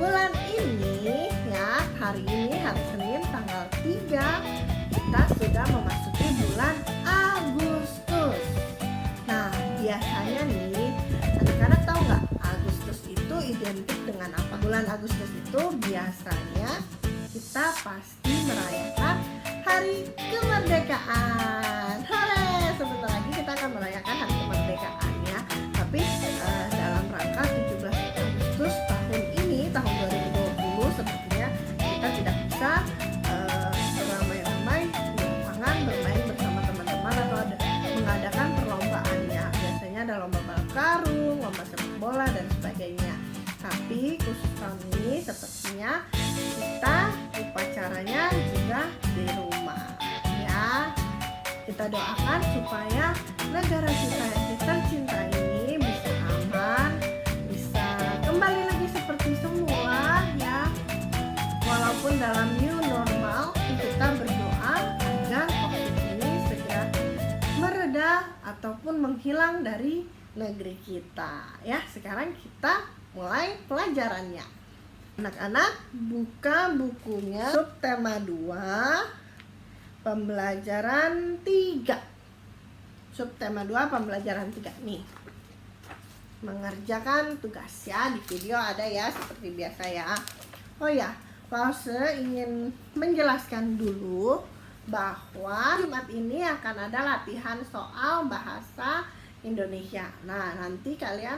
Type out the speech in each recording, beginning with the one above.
bulan ini ya, hari ini hari Senin tanggal 3 kita sudah memasuki bulan Agustus. Nah, biasanya nih anak-anak tahu nggak Agustus itu identik dengan apa? Bulan Agustus itu biasanya kita pasti merayakan hari kemerdekaan. Hore, sebentar lagi kita akan merayakan hari kemerdekaan ya. Tapi dalam rangka 17 Agustus tahun ini, tahun 2020, sepertinya kita tidak bisa beramai-ramai di lapangan bermain bersama teman-teman atau mengadakan perlombaannya. Biasanya ada lomba balap karung, lomba sepak bola dan sebagainya. Tapi khusus tahun ini sepertinya kita upacaranya juga di rumah ya. Kita doakan supaya negara kita yang kita cintai ini bisa aman, bisa kembali lagi seperti semula ya. Walaupun dalam new normal, kita berdoa agar COVID ini segera mereda ataupun menghilang dari negeri kita ya. Sekarang kita mulai pelajarannya. Anak-anak buka bukunya subtema 2 pembelajaran 3. Subtema 2 pembelajaran 3 nih. Mengerjakan tugas ya, di video ada ya seperti biasa ya. Oh ya, Pause ingin menjelaskan dulu bahwa Jumat ini akan ada latihan soal bahasa Indonesia. Nah, nanti kalian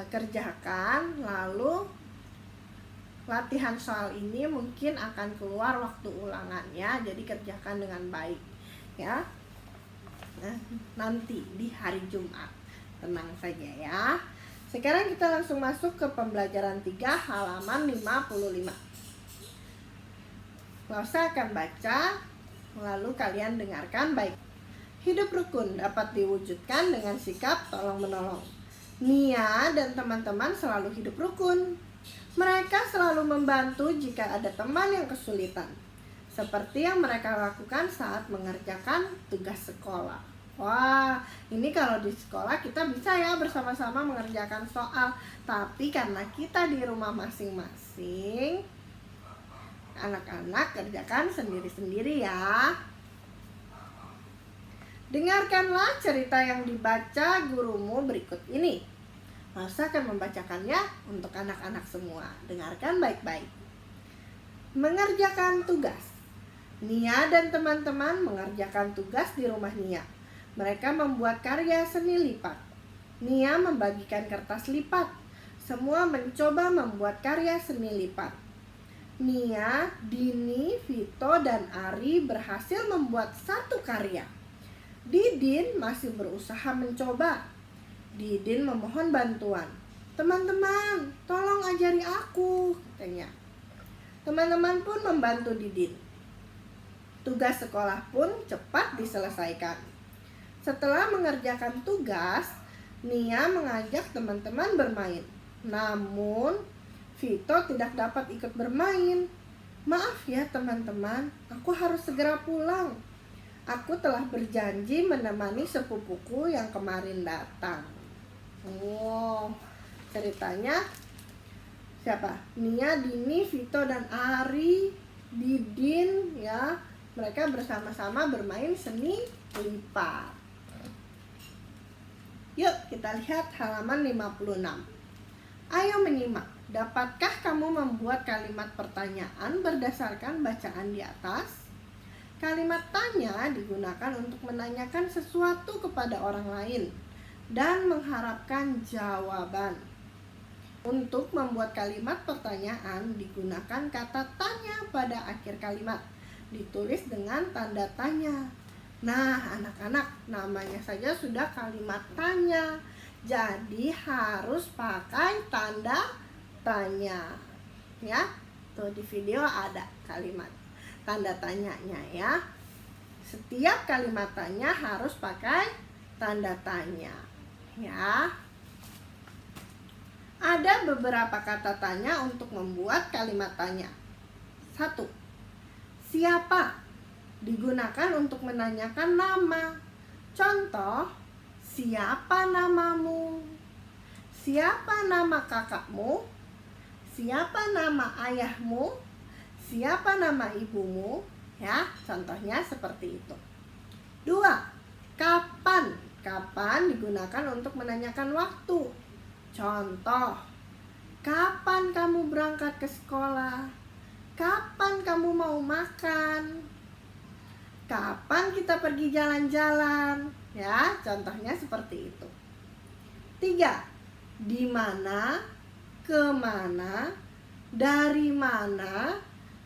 kerjakan, lalu latihan soal ini mungkin akan keluar waktu ulangannya, jadi kerjakan dengan baik ya. Nah, nanti di hari Jumat, tenang saja ya. Sekarang kita langsung masuk ke pembelajaran 3 halaman 55. Saya akan baca, lalu kalian dengarkan baik. Hidup rukun dapat diwujudkan dengan sikap tolong-menolong. Nia dan teman-teman selalu hidup rukun. Mereka selalu membantu jika ada teman yang kesulitan, seperti yang mereka lakukan saat mengerjakan tugas sekolah. Wah, ini kalau di sekolah kita bisa ya bersama-sama mengerjakan soal. Tapi karena kita di rumah masing-masing, anak-anak kerjakan sendiri-sendiri ya. Dengarkanlah cerita yang dibaca gurumu berikut ini. Masa akan membacakannya untuk anak-anak semua. Dengarkan baik-baik. Mengerjakan tugas. Nia dan teman-teman mengerjakan tugas di rumah Nia. Mereka membuat karya seni lipat. Nia membagikan kertas lipat. Semua mencoba membuat karya seni lipat. Nia, Dini, Vito, dan Ari berhasil membuat satu karya. Didin masih berusaha mencoba. Didin memohon bantuan. Teman-teman, tolong ajari aku, katanya. Teman-teman pun membantu Didin. Tugas sekolah pun cepat diselesaikan. Setelah mengerjakan tugas, Nia mengajak teman-teman bermain. Namun, Vito tidak dapat ikut bermain. Maaf ya teman-teman, aku harus segera pulang. Aku telah berjanji menemani sepupuku yang kemarin datang. Oh, ceritanya siapa? Nia, Dini, Vito, dan Ari, Didin ya. Mereka bersama-sama bermain seni lipat. Yuk kita lihat halaman 56. Ayo menyimak. Dapatkah kamu membuat kalimat pertanyaan berdasarkan bacaan di atas? Kalimat tanya digunakan untuk menanyakan sesuatu kepada orang lain dan mengharapkan jawaban. Untuk membuat kalimat pertanyaan digunakan kata tanya pada akhir kalimat, ditulis dengan tanda tanya. Nah, anak-anak, namanya saja sudah kalimat tanya, jadi harus pakai tanda tanya. Ya, tuh di video ada kalimat tanda tanyanya ya. Setiap kalimat tanya harus pakai tanda tanya ya. Ada beberapa kata tanya untuk membuat kalimat tanya. 1. Siapa? Digunakan untuk menanyakan nama. Contoh, siapa namamu? Siapa nama kakakmu? Siapa nama ayahmu? Siapa nama ibumu? Ya, contohnya seperti itu. 2. Kapan? Kapan digunakan untuk menanyakan waktu. Contoh, kapan kamu berangkat ke sekolah? Kapan kamu mau makan? Kapan kita pergi jalan-jalan? Ya, contohnya seperti itu. 3. Di mana, kemana, dari mana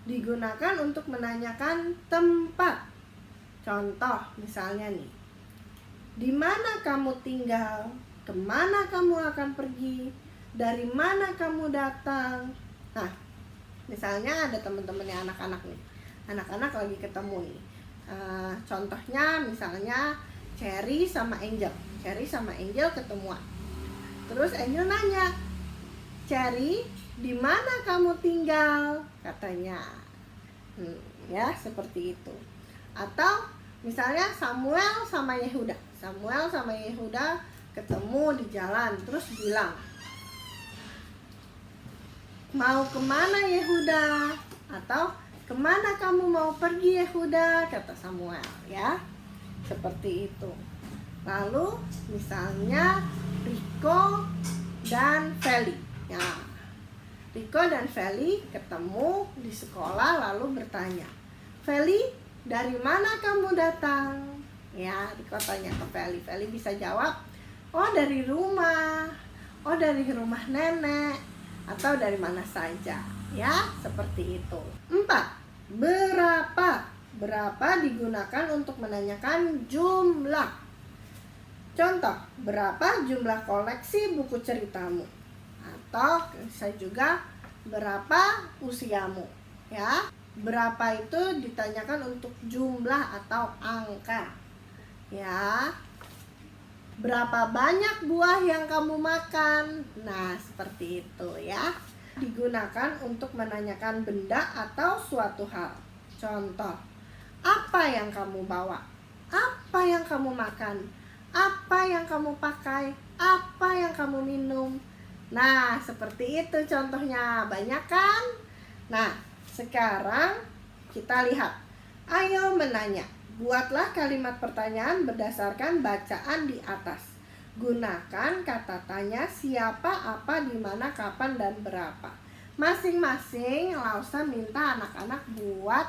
digunakan untuk menanyakan tempat. Contoh, misalnya nih, di mana kamu tinggal? Kemana kamu akan pergi? Dari mana kamu datang? Nah, misalnya ada teman-temannya anak-anak nih. Anak-anak lagi ketemu nih. Contohnya misalnya Cherry sama Angel. Cherry sama Angel ketemuan. Terus Angel nanya, Cherry, di mana kamu tinggal? Katanya. Ya, seperti itu. Atau misalnya Samuel sama Yehuda. Samuel sama Yehuda ketemu di jalan, terus bilang, mau kemana Yehuda? Atau kemana kamu mau pergi Yehuda? Kata Samuel, ya. Seperti itu. Lalu misalnya Rico dan Feli. Ya, Rico dan Feli ketemu di sekolah lalu bertanya, Feli, dari mana kamu datang? Ya, Rico tanya ke Feli. Feli bisa jawab, oh dari rumah, oh dari rumah nenek, atau dari mana saja. Ya, seperti itu. 4. Berapa? Berapa digunakan untuk menanyakan jumlah. Contoh, berapa jumlah koleksi buku ceritamu? Atau bisa juga berapa usiamu, ya. Berapa itu ditanyakan untuk jumlah atau angka, ya. Berapa banyak buah yang kamu makan? Nah, seperti itu ya. Digunakan untuk menanyakan benda atau suatu hal. Contoh, apa yang kamu bawa? Apa yang kamu makan? Apa yang kamu pakai? Apa yang kamu minum? Nah, seperti itu contohnya. Banyak kan? Nah, sekarang kita lihat. Ayo menanya. Buatlah kalimat pertanyaan berdasarkan bacaan di atas. Gunakan kata tanya siapa, apa, di mana, kapan, dan berapa. Masing-masing Lausa minta anak-anak buat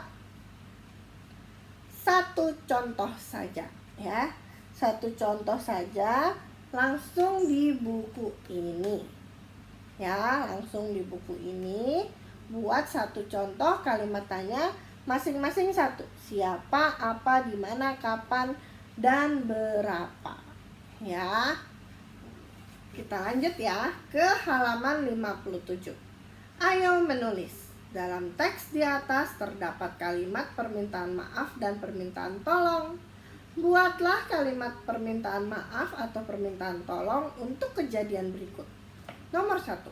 satu contoh saja, ya. Satu contoh saja langsung di buku ini. Ya, langsung di buku ini buat satu contoh kalimat tanya masing-masing satu. Siapa, apa, di mana, kapan, dan berapa. Ya. Kita lanjut ya ke halaman 57. Ayo menulis. Dalam teks di atas terdapat kalimat permintaan maaf dan permintaan tolong. Buatlah kalimat permintaan maaf atau permintaan tolong untuk kejadian berikut. Nomor 1.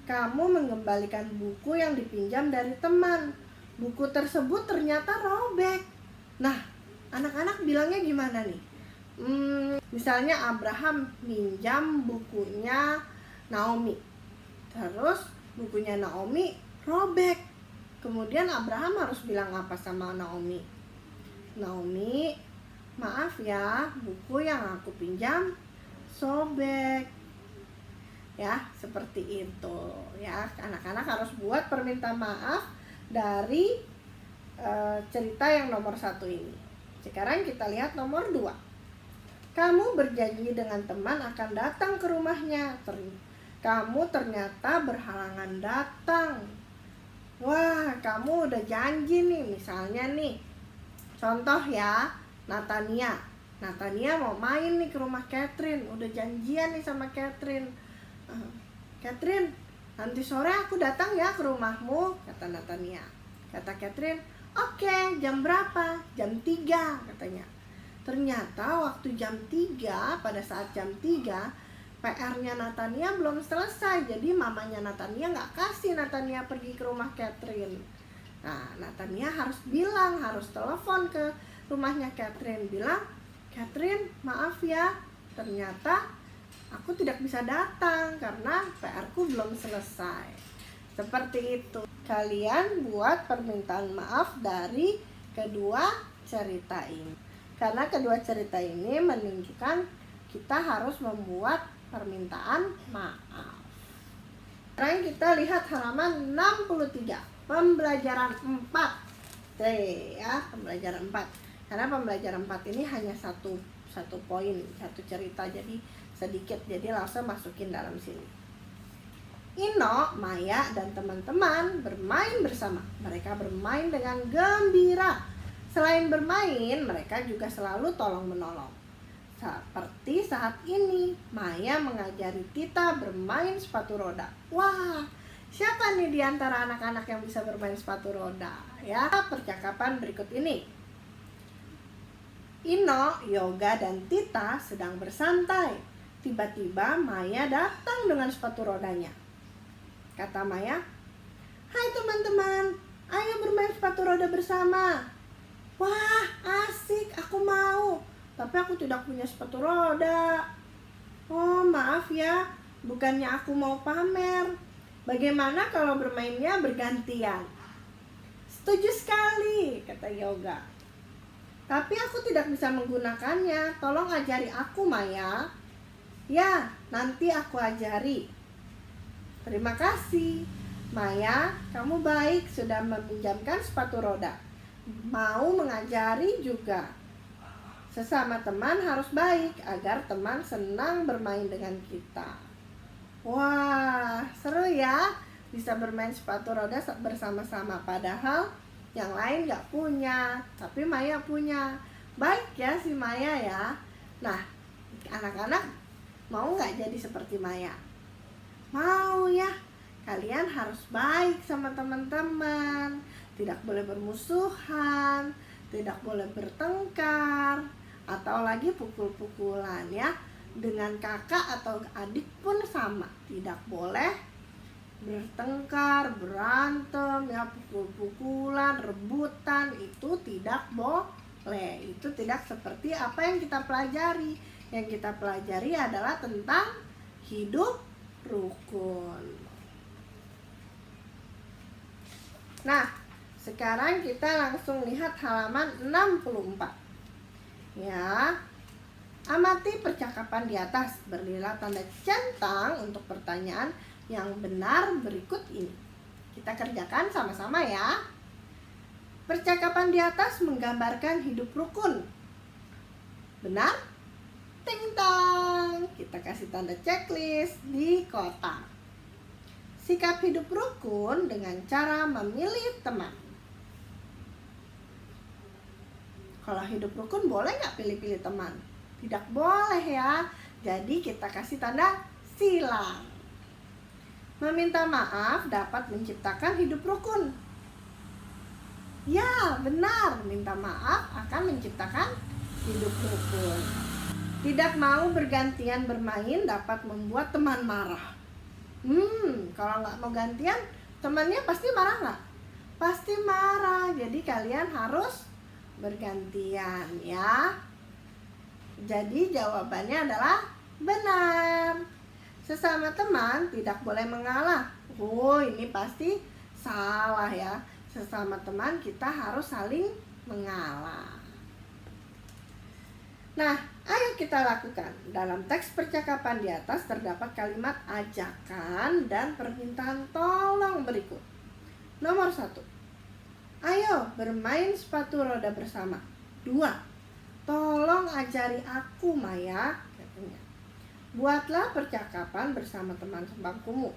Kamu mengembalikan buku yang dipinjam dari teman. Buku tersebut ternyata robek. Nah, anak-anak bilangnya gimana nih? Misalnya Abraham minjam bukunya Naomi. Terus bukunya Naomi robek. Kemudian Abraham harus bilang apa sama Naomi? Naomi, maaf ya, buku yang aku pinjam sobek. Ya, seperti itu ya. Anak-anak harus buat permintaan maaf dari cerita yang nomor 1 ini. Sekarang kita lihat nomor 2. Kamu berjanji dengan teman akan datang ke rumahnya. Kamu ternyata berhalangan datang. Wah, kamu udah janji nih. Misalnya nih, contoh ya, Natania mau main nih ke rumah Catherine. Udah janjian nih sama Catherine. Catherine, nanti sore aku datang ya ke rumahmu, kata Natania. Kata Catherine, oke, jam berapa? Jam 3, katanya. Ternyata waktu jam 3, pada saat jam 3, PR-nya Natania belum selesai. Jadi mamanya Natania gak kasih Natania pergi ke rumah Catherine. Nah, Natania harus telepon ke rumahnya Catherine. Bilang, Catherine, maaf ya, ternyata aku tidak bisa datang karena PR-ku belum selesai. Seperti itu. Kalian buat permintaan maaf dari kedua cerita ini. Karena kedua cerita ini menunjukkan kita harus membuat permintaan maaf. Sekarang kita lihat halaman 63, pembelajaran 4. Ya, pembelajaran 4. Karena pembelajaran 4 ini hanya satu poin, satu cerita, jadi sedikit, jadi langsung masukin dalam sini. Ino, Maya, dan teman-teman bermain bersama. Mereka bermain dengan gembira. Selain bermain, mereka juga selalu tolong-menolong. Seperti saat ini, Maya mengajari Tita bermain sepatu roda. Wah, siapa nih di antara anak-anak yang bisa bermain sepatu roda? Ya, percakapan berikut ini. Ino, Yoga, dan Tita sedang bersantai. Tiba-tiba Maya datang dengan sepatu rodanya. Kata Maya, "Hai teman-teman, ayo bermain sepatu roda bersama." "Wah, asik, aku mau. Tapi aku tidak punya sepatu roda." "Oh, maaf ya, bukannya aku mau pamer. Bagaimana kalau bermainnya bergantian?" "Setuju sekali," kata Yoga. "Tapi aku tidak bisa menggunakannya. Tolong ajari aku, Maya." "Ya, nanti aku ajari." "Terima kasih, Maya, kamu baik sudah meminjamkan sepatu roda. Mau mengajari juga. Sesama teman harus baik agar teman senang bermain dengan kita." Wah, seru ya, bisa bermain sepatu roda bersama-sama. Padahal yang lain gak punya, tapi Maya punya. Baik ya si Maya ya. Nah, anak-anak mau gak jadi seperti Maya? Mau ya. Kalian harus baik sama teman-teman. Tidak boleh bermusuhan, tidak boleh bertengkar, atau lagi pukul-pukulan ya. Dengan kakak atau adik pun sama. Tidak boleh bertengkar, berantem ya, pukul-pukulan, rebutan, itu tidak boleh. Itu tidak seperti apa yang kita pelajari. Yang kita pelajari adalah tentang hidup rukun. Nah, sekarang kita langsung lihat halaman 64. Ya. Amati percakapan di atas. Berilah tanda centang untuk pertanyaan yang benar berikut ini. Kita kerjakan sama-sama ya. Percakapan di atas menggambarkan hidup rukun. Benar? Ting tong. Kita kasih tanda checklist di kotak. Sikap hidup rukun dengan cara memilih teman. Kalau hidup rukun boleh nggak pilih-pilih teman? Tidak boleh ya. Jadi kita kasih tanda silang. Meminta maaf dapat menciptakan hidup rukun. Ya, benar. Minta maaf akan menciptakan hidup rukun. Tidak mau bergantian bermain dapat membuat teman marah. Kalau nggak mau gantian, temannya pasti marah nggak? Pasti marah. Jadi kalian harus bergantian ya. Jadi jawabannya adalah benar. Sesama teman tidak boleh mengalah. Oh, ini pasti salah ya. Sesama teman kita harus saling mengalah. Nah, ayo kita lakukan. Dalam teks percakapan di atas terdapat kalimat ajakan dan permintaan tolong berikut. Nomor 1. Ayo bermain sepatu roda bersama. 2. Tolong ajari aku, Maya, katanya. Buatlah percakapan bersama teman sebangkumu.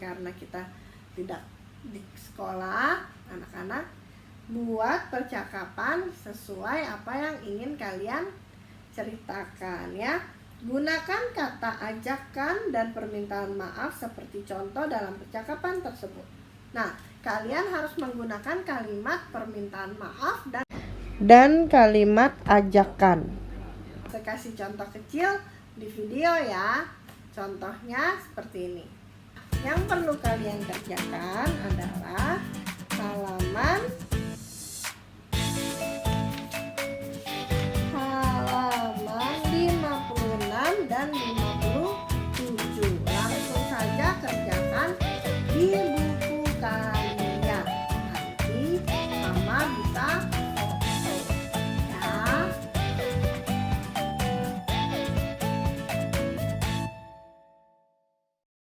Karena kita tidak di sekolah, anak-anak, buat percakapan sesuai apa yang ingin kalian ceritakan ya. Gunakan kata ajakan dan permintaan maaf seperti contoh dalam percakapan tersebut. Nah, kalian harus menggunakan kalimat permintaan maaf dan kalimat ajakan. Saya kasih contoh kecil di video ya. Contohnya seperti ini. Yang perlu kalian kerjakan,